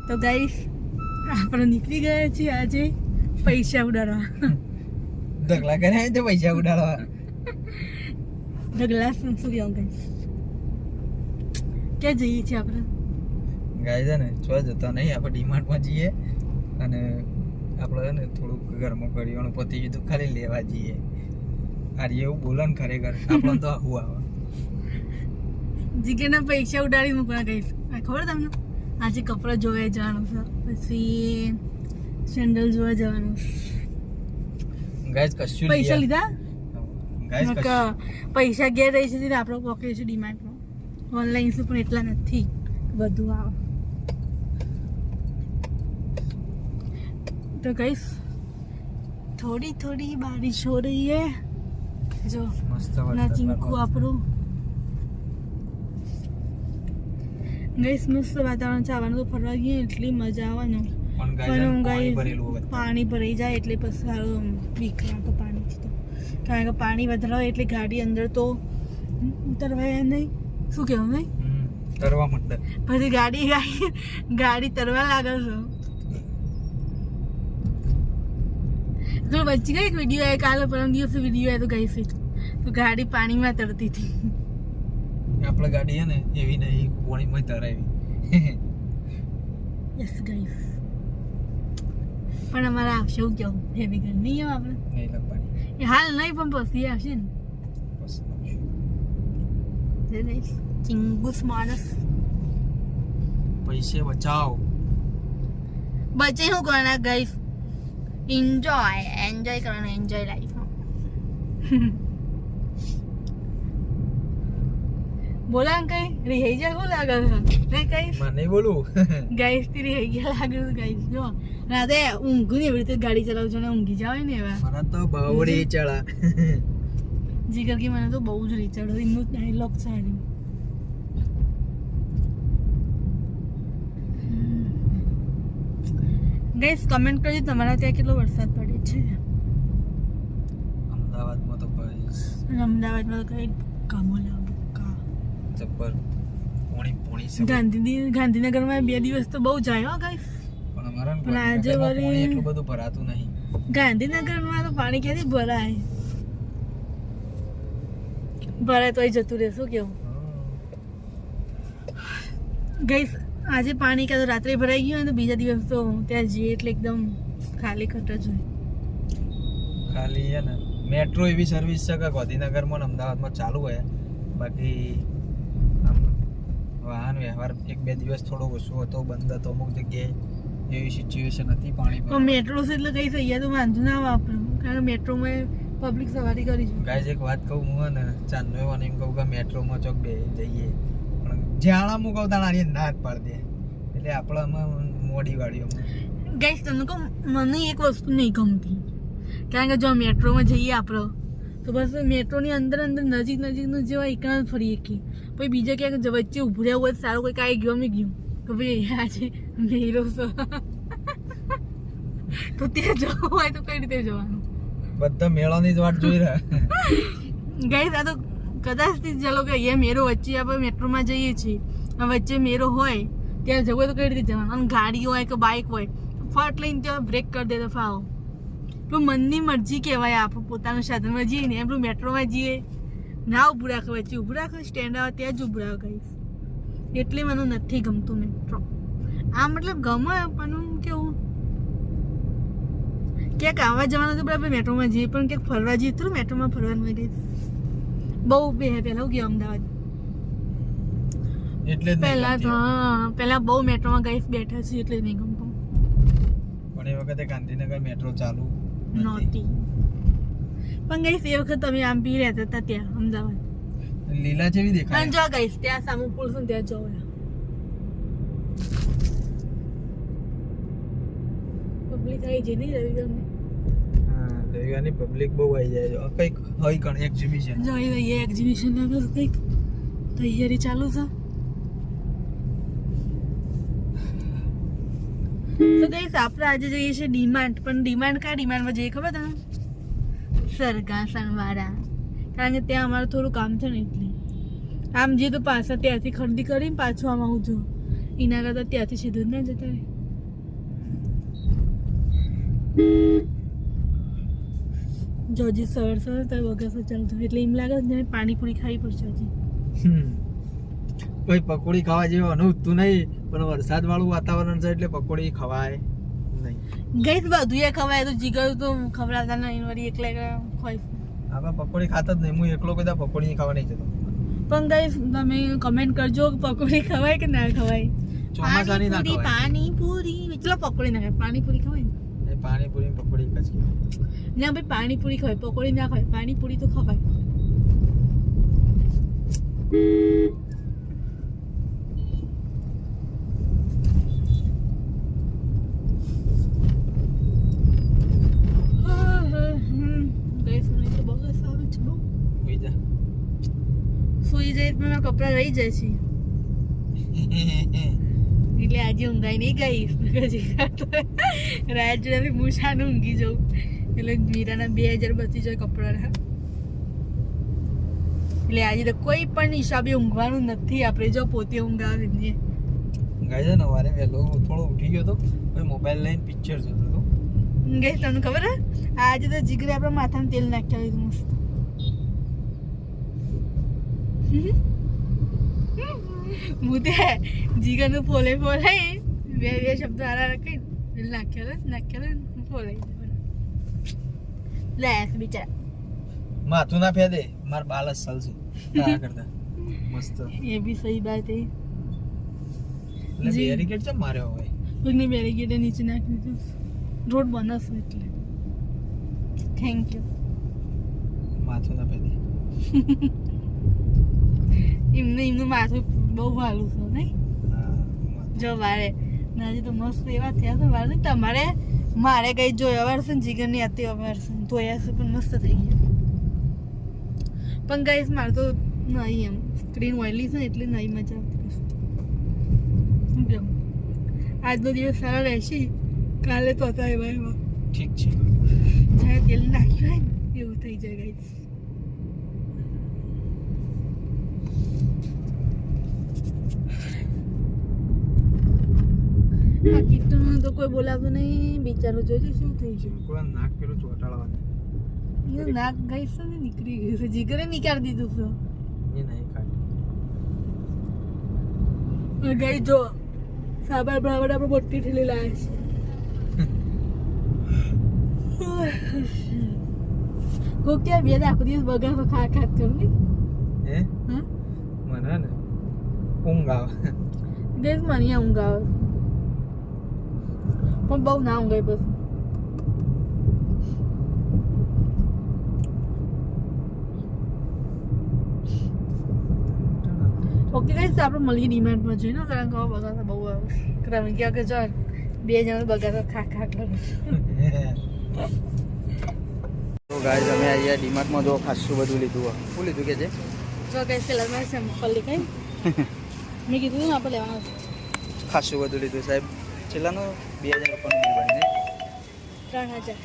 તો ગાઈસ આપણે નીકળી ગયા છીએ આજે પૈસા ઉડાડવા. ઢગલા કર્યા તો પૈસા ઉડાડવા. ઢગલા શું કહેવું ગાઈસ? ક્યાં જઈએ છીએ આપણે? ગાય છે ને છો જતા નહીં, આપણે ડીમાર્ટમાં જઈએ અને આપણે ને થોડુંક ઘરમાં કરિયાણું પતી ગયું તો ખાલી લેવા જઈએ. અરે એવું બોલો ને ખરેખર આપણને તો આવું આવે. જીગરના પૈસા ઉડાડી મૂકવા ગાઈસ. આ ખબર તમને? આજે કપડાં જોવા જવાનું છે, પછી સેન્ડલ જોવા જવાનું. ગાઈસ કશું પૈસા લીધા? ગાઈસ પૈસા ઘેર રહી છે આપણે પોકેટ છે ડીમાર્ટમાં. ઓનલાઈન શું પણ એટલા નથી, બધું આવે. तो गाइस थोड़ी थोड़ी बारिश हो रही है. जो ना चिंकू આપણું ગાઈસ મસ્ત વાતાવરણ છે. આવવાનું તો ફરવા ગઈએ એટલી મજા આવવાનું, પણ પાણી ભરાઈ જાય એટલે પછી સારું બીક લાગે પાણીથી. તો કારણ કે પાણી વધારે હોય એટલે ગાડી અંદર તો ઉતરવાય નહીં. શું કહેવું ભાઈ? તરવા માંડે પછી ગાડી તરવા લાગે છે. જો વચ્ચે કઈ વિડીયો આવ્યો કાલે પરમ દિવસે વિડીયો આવ્યો તો ગઈ છે તો ગાડી પાણીમાં તરતી હતી. આપણે ગાડી હે ને એવી નહીં, પાણીમાં તરાવી. યસ ગાઈસ, પણ અમારે આવશે એવું કેવું હેવી ગન નહીં આવે આપણે નહીં લગવાની. એ હાલ નહીં પણ પછી આવશે ને. ચિંગુસ માણસ પૈસે બચાવ. બચે શું કરવાના ગાઈસ? એન્જોય કરવાનું, એન્જોય લાઈફ. બોલા કઈ રિહાઈ જાય શું લાગે છે? નહીં કઈ મને બોલું ગાઈસ થી રિહાઈ ગયા લાગે છે ગાઈસ. જો રાતે ઊંઘું ને એવી રીતે ગાડી ચલાવું છો ને ઊંઘી જાવ ને એવા. મને તો બાવડી ચડા. જીગર કે મને તો બહુ જ રીચડ એમનું ડાયલોગ છે. ગાઈસ કમેન્ટ કરજો તમારા ત્યાં કેટલો વરસાદ પડે છે. અમદાવાદમાં તો ભાઈ અને અમદાવાદમાં તો કઈ કામોલા બુક્કા જબ્બર પોણી છે. ગાંધીનગરમાં 2 દિવસ તો બહુ જાય હો ગાઈસ. પણ અમારા પણ આજે પાણી વળી એટલું બધું ભરાતું નહીં. ગાંધીનગરમાં તો પાણી ક્યાંથી ભરાય? ભરાય તોય જતું રહે. શું કેવું ગાઈસ? આજે પાણી કાં તો રાત્રે ભરાઈ ગયું અને બીજા દિવસ તો ત્યાં જઈએ એટલે એકદમ ખાલી ખટ જ હોય. ખાલી હે ને મેટ્રો એવી સર્વિસ છે કે ગાંધીનગરમાં ને અમદાવાદમાં ચાલુ હોય, બાકી આમ વાહન વ્યવહાર 1-2 દિવસ થોડો ઓછો હતો, બંધ હતો અમુક જગ્યાએ. એવી સિચ્યુએશન હતી પાણી પર. મેટ્રો છે એટલે કઈ થઈ તો વાંધો ના વાપરું, કારણ કે મેટ્રોમાં પબ્લિક સવારી કરી છે. ગાઈસ એક વાત કહું હું ને ચાંદનો એવા એમ કહું કે મેટ્રોમાં ચોક બે જઈએ, પણ જ્યાં હું કહું તાણા ના જ પાડી દે એટલે આપણામાં મોડી વાળીઓમાં. ગાઈસ તમને કહું મને એક વસ્તુ નહીં ગમતી, કારણ કે જો મેટ્રોમાં જઈએ આપણે તો બસ મેટ્રોની અંદર નજીકનું જેવા એકલા જ ફરી શકીએ. પછી બીજા ક્યાંક વચ્ચે ઊભું રહેવું હોય સારું કોઈ કાંઈ ગયું કે ભાઈ આજે મેરો છે તો ત્યાં જવું હોય તો કઈ રીતે જવાનું? બધા મેળાની જ વાટ જોઈ રહ્યા. ગાઈસ આ તો કદાચ ચાલો કે અહીંયા મેરો વચ્ચે આપણે મેટ્રોમાં જઈએ છીએ, વચ્ચે મેરો હોય ત્યાં જવું હોય તો કઈ રીતે જવાનું? અને ગાડી હોય કે બાઇક હોય ફટ લઈને ત્યાં બ્રેક કરી દે તો ફાવો. તો મનની મરજી કહેવાય. આપણે પોતાનું સાધનમાં જઈએ ને એમ મેટ્રોમાં જઈએ ના ઊભું રાખે, વચ્ચે ઊભું રાખે, સ્ટેન્ડ આવે ત્યાં જ ઊભું રાખે. એટલે મને નથી ગમતું મેટ્રો. આ મતલબ ગમે પણ કેવું ક્યાંક આવવા જવાનું તો બરાબર મેટ્રોમાં જઈએ, પણ ક્યાંક ફરવા જઈએ તો મેટ્રોમાં ફરવાનું હોય. બહુ પહેલાં ગયો અમદાવાદ એટલે પહેલા બહુ મેટ્રોમાં ગાઈસ બેઠા છીએ એટલે નહીં ગમતું. પણ એ વખતે ગાંધીનગર મેટ્રો ચાલુ નહોતી. પણ ગાઈસ એ વખત તમે આમ બી રહેતા હતા ત્યાં અમદાવાદ. લીલા જેવી દેખાય. જો ગાઈસ ત્યાં સામુ પુલ છે ત્યાં જવું. પબ્લિક આવી જઈ નહીં રવિવારની. હા રવિવારની પબ્લિક બહુ આવી જાય. કંઈક હોય કણ એક્ઝિબિશન જોઈ રહીએ એક્ઝિબિશન લાગે કંઈક તૈયારી ચાલુ છે. તો ગાઈસ આપણે આજે જઈએ છીએ ડીમાર્ટ. પણ ડીમાર્ટ ડીમાર્ટમાં જઈએ ખબર તમને? સરગાસણવાળા. કારણ કે ત્યાં અમારું થોડું કામ છે ને એટલે આમ જઈએ તો પાછા ત્યાંથી ખરીદી કરીને પાછું આમ આવું છું એના કરતા ત્યાંથી સીધું જ ના જતા રહે. જો હજી સવાર સવાર તો વગર ચાલતું એટલે એમ લાગે છે પાણીપુરી ખાવી પડશે હજી. કોઈ પકોડી ખાવા જેવું અનુભવતું નહીં, પણ વરસાદ વાળું વાતાવરણ છે એટલે પકોડી ખવાય નહીં. ગઈ બધું એ ખવાય તો જીગર તો ખવડાવતા નહીં વળી એકલા ખવાય. આપણે પકોડી ખાતા જ નહીં, હું એકલો કદા પકોડી ખાવા નહીં જતો. પણ ગઈ તમે કમેન્ટ કરજો કે પકોડી ખવાય કે ના ખવાય. ચોમાસાની ના ખવાય. પાણીપુરી ચલો પકોડી ના ખાય, પાણીપુરી ખવાય ને. એ પાણીપુરી પકોડી એક જ કહેવાય. ના ભાઈ પાણીપુરી ખવાય, પકોડી ના ખવાય. પાણીપુરી તો ખવાય. સુઈ જાય તો મારા કપડા રહી જાય છે એટલે આજે ઊંઘાઈ નહીં ગઈ. રાત જોડે મૂછાને ઊંઘી જવું એટલે મીરાના 2000 બચી જાય કપડાના. એટલે આજે તો કોઈ પણ હિસાબે ઊંઘવાનું નથી આપણે, જો પોતે ઊંઘાવે ને ગાય છે ને વારે વહેલો થોડો ઉઠી ગયો તો મોબાઈલ લઈને પિક્ચર જોતો હતો. ગઈ તમને ખબર હે આજે તો જીગરે આપણા માથામાં તેલ નાખ્યા હોય મસ્ત. મુદે જીગરનું ફોલે ફોલે બે શબ્દ હારા રાખી તેલ નાખ્યા ફોલે લે બિચારા માથું ના ફેદે, માર બાલ જ સલશે તારા કરતા મસ્ત. એ બી સહી બાત હે. એટલે બેરિકેડ ચમ માર્યો હોય? કોઈને બેરિકેડ નીચે નાખી દીધું, રોડ બનાવશું એટલે. Thank you. માથું ના ફેદે. એમનું માથું બહુ વાલું છે નહીં? જો વારે આજે તો મસ્ત એવા થયા છે વાળ. તમારે મારે કઈ જોયા વાર છે ને જીગરની આતી વાર છે ધોયા છે પણ મસ્ત થઈ ગયા. પણ ગાઈસ મારે તો નહીં એમ સ્ક્રીન ઓઇલી છે ને એટલે નહીં મજા આવતી. આજનો દિવસ સારા રહેશે, કાલે તો હતા એવા એવા ઠીક છે. જ્યારે તેલ નાખ્યું હોય ને એવું થઈ જાય ગાઈસ. આ કીર્તન તો કોઈ બોલાવતું નહીં, બિચારું જોજો શું થઈ ગયું. કોઈ નાક પેલું ચોટાડવાનું એ નાક ગઈ છે ને નીકળી ગયું છે, જીગરે નીકાળી દીધું એ નહીં ખાય. છે. ગઈ જો સાબર બરાબર આપણે મોટી ઠેલી લાવે છે. કોક ત્યાં બે આખો દિવસ બગાડ તો ખા કરું ને. હે હા મને ને ઊંઘ આવે ગઈ મને ઊંઘ આવે પણ બહુ ના ઊંઘાય બસ. ઓકે ગાઈસ આપણે મળીએ ડિમાન્ડમાં જઈને, કારણ કે બગાડ બહુ આવે. તમે કહો કે જો 2 જણ બગાડ ખા કરું. તો ગાઈસ અમે અહીંયા ડીમાર્ટમાં જો ખાસું બધું લીધું. શું લીધું કે છે? જો ગાઈસ પેલા મેં સેમ્પલ દેખાય મેં કીધું ને આપણે લેવાનું ખાસું બધું લીધું સાહેબ. છેલ્લાનું 2000 રૂપિયાનું બિલ બની 3000.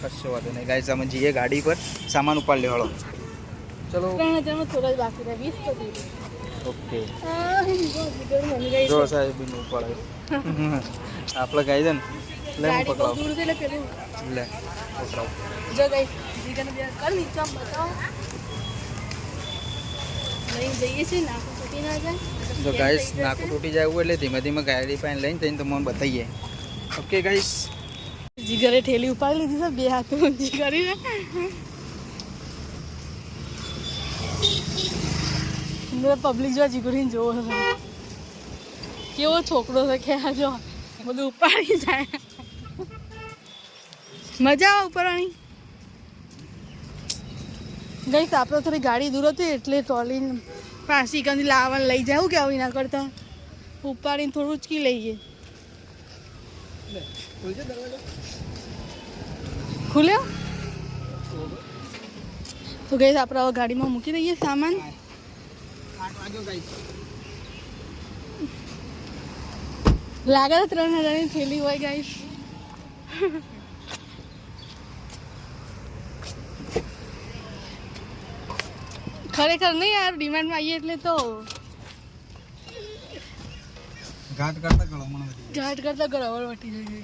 કશો વાંધો નહીં ગાઈસ, અમે જઈએ ગાડી પર સામાન ઉપાડ લેવાળો. ચલો 3000 માં થોડા જ બાકી રહ્યા, 20 તો દીધું. ઓકે જો જો સાહેબ બિલ ઉપાડે આપણે ગાઈ દે ને લે હું ગાડી બહુ પકડાવ દૂર છે એટલે પેલું લે પકડાવ. જો ગાઈસ જીગાને બે કર નીચે આમ બતાવો લઈને જઈએ છીએ નાખું તૂટી ના જાય. જો ગાઈસ નાકું તૂટી જાય એવું એટલે ધીમે ધીમે ગાડી પાસે લઈને જઈને તમને બતાવીએ. ઓકે ગાઈસ જીગરે ઠેલી ઉપાડી લીધી છે બે હાથ ઊંચી કરીને. પબ્લિક જો જીગરીને જોવો છે કેવો છોકરો છે કે આ જો બધું ઉપાડી જાય. મજા આવે ઉપરવાની. ગઈ આપણે થોડી ગાડી દૂર હતી એટલે ટ્રોલી પાછી કંઈ લાવવા લઈ જાવ કે આવું ના કરતા ઉપાડીને થોડું ઉચકી લઈએ. ખુલ્યો તો ગઈ આપણે હવે ગાડીમાં મૂકી દઈએ સામાન. લાગે તો 3000ની થેલી હોય ગાઈસ. ખરેખર નહીં યાર ડિમાન્ડમાં આવીએ એટલે તો ઘાટ કરતા કરો મને બધી ઘાટ કરતા ગળાવળ વટી જાય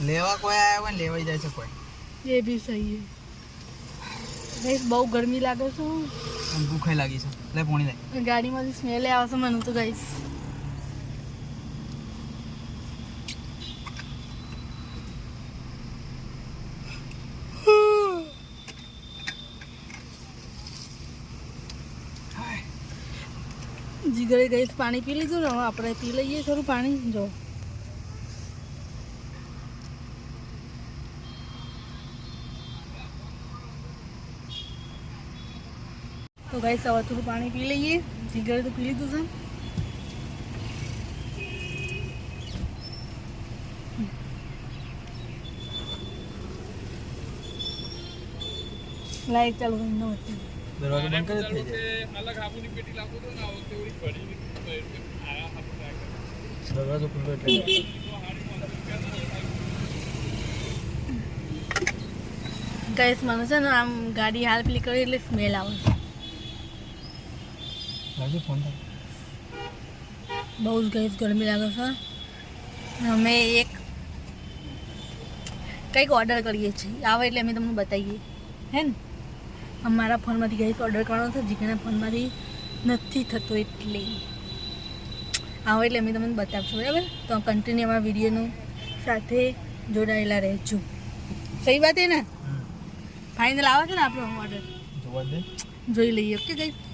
લેવા કોઈ આવ્યા હોય ને લેવાઈ જાય છે કોઈ એ બી સહી હે ગાઈસ બહુ ગરમી લાગે છે અને ભૂખાઈ લાગી છે લે પોણી લે ગાડીમાંથી સ્મેલ આવે છે મને તો ગાઈસ જીગરે ગાઈસ પાણી પી લીધું ને હવે આપણે પી લઈએ થોડું પાણી જો તો ગાઈસ હવે થોડું પાણી પી લઈએ જીગરે તો પી લીધું છે લાઈટ ચાલુ કરી ન હતી દરવાજો બંધ કરી થઈ જાય અલગ હાબુની પેટી લાગતો તો ને આ વખતે ઓલી પડી આયા હાબુ ટ્રાય દરવાજો ખુલ્લો એટલે ગાઈસ મને છે ને આમ ગાડી હાલ પેલી કરી એટલે સ્મેલ આવે છે લાગી ફોન થાય બહુ જ ગાઈસ ગરમી લાગે છે અમે એક કંઈક ઓર્ડર કરીએ છીએ આવે એટલે અમે તમને બતાવીએ હે ને અમારા ફોનમાંથી ગાઈસ ઓર્ડર કરવાનો છે જીગરના ફોનમાંથી નથી થતો એટલે આવે એટલે અમે તમને બતાવશું બરાબર તો કન્ટિન્યુ અમારા વિડીયોનું સાથે જોડાયેલા રહેજો સહી વાત હે ને ફાઇનલ આવે છે ને આપણો ઓર્ડર જોવા દે જોઈ લઈએ ઓકે ગાઈસ